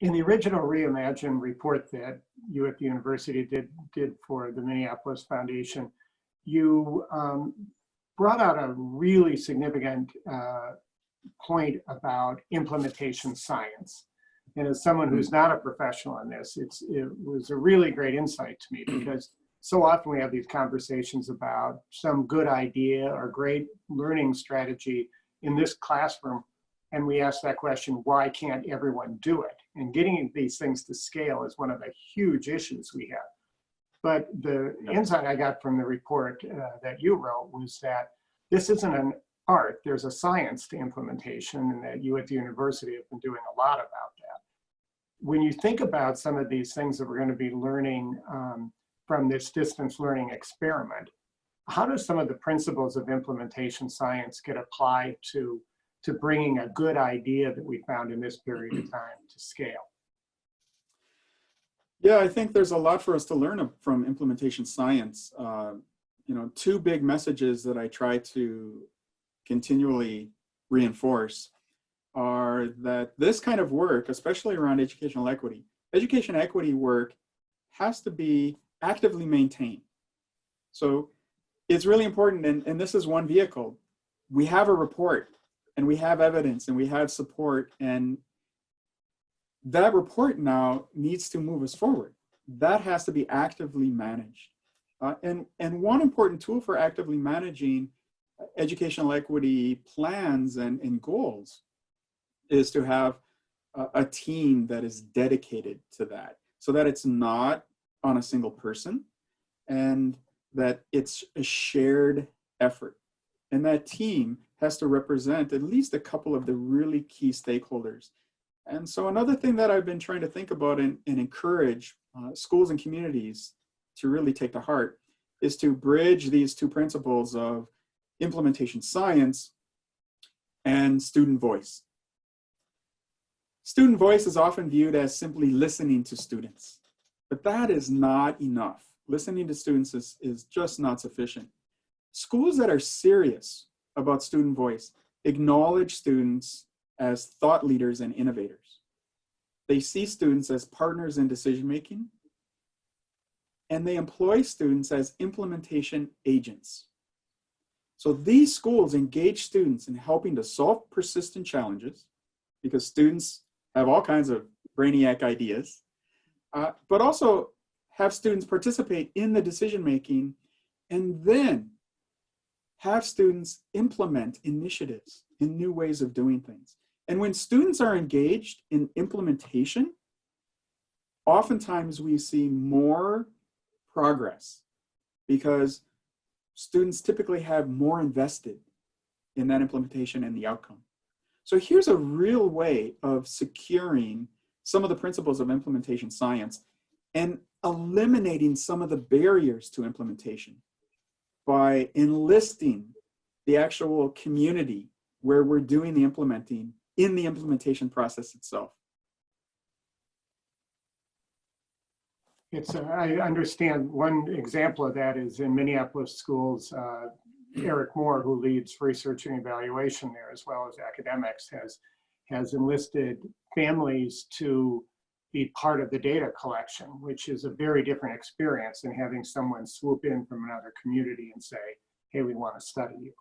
In the original Reimagine report that you at the university did for the Minneapolis Foundation, you brought out a really significant point about implementation science. And as someone who's not a professional in this, it was a really great insight to me, because so often we have these conversations about some good idea or great learning strategy in this classroom, and we ask that question, why can't everyone do it? And getting these things to scale is one of the huge issues we have. But the insight I got from the report that you wrote was that this isn't an art, there's a science to implementation, and that you at the university have been doing a lot about that. When you think about some of these things that we're going to be learning from this distance learning experiment, how do some of the principles of implementation science get applied to bringing a good idea that we found in this period of time to scale? Yeah, I think there's a lot for us to learn from implementation science. Two big messages that I try to continually reinforce are that this kind of work, especially around education equity work has to be actively maintained. So it's really important, and this is one vehicle. We have a report, and we have evidence, and we have support, and that report now needs to move us forward. That has to be actively managed. And one important tool for actively managing educational equity plans and goals is to have a team that is dedicated to that, so that it's not on a single person, and that it's a shared effort. And that team has to represent at least a couple of the really key stakeholders. And so another thing that I've been trying to think about and encourage schools and communities to really take to heart is to bridge these two principles of implementation science and student voice. Student voice is often viewed as simply listening to students, but that is not enough. Listening to students is just not sufficient. Schools that are serious about student voice acknowledge students as thought leaders and innovators. They see students as partners in decision-making, and they employ students as implementation agents. So these schools engage students in helping to solve persistent challenges, because students have all kinds of brainiac ideas, but also have students participate in the decision-making, and then have students implement initiatives in new ways of doing things. And when students are engaged in implementation, oftentimes we see more progress, because students typically have more invested in that implementation and the outcome. So here's a real way of securing some of the principles of implementation science and eliminating some of the barriers to implementation by enlisting the actual community where we're doing the implementing in the implementation process itself. I understand one example of that is in Minneapolis schools. Eric Moore, who leads research and evaluation there, as well as academics, has enlisted families to be part of the data collection, which is a very different experience than having someone swoop in from another community and say, hey, we want to study you.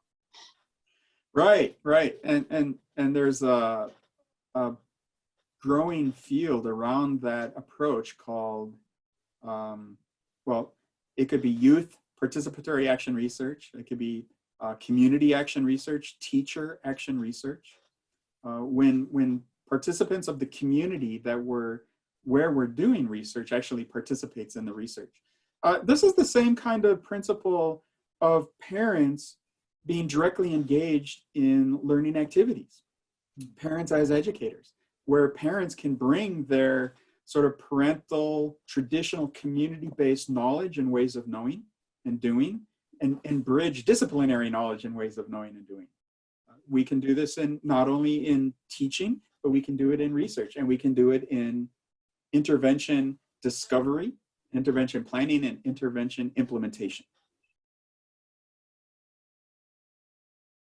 Right. And there's a growing field around that approach called, it could be youth participatory action research. It could be community action research, teacher action research. When participants of the community where we're doing research actually participates in the research. This is the same kind of principle of parents being directly engaged in learning activities. Parents as educators, where parents can bring their sort of parental, traditional community-based knowledge and ways of knowing and doing, and bridge disciplinary knowledge and ways of knowing and doing. We can do this not only in teaching, but we can do it in research, and we can do it in intervention discovery, intervention planning, and intervention implementation.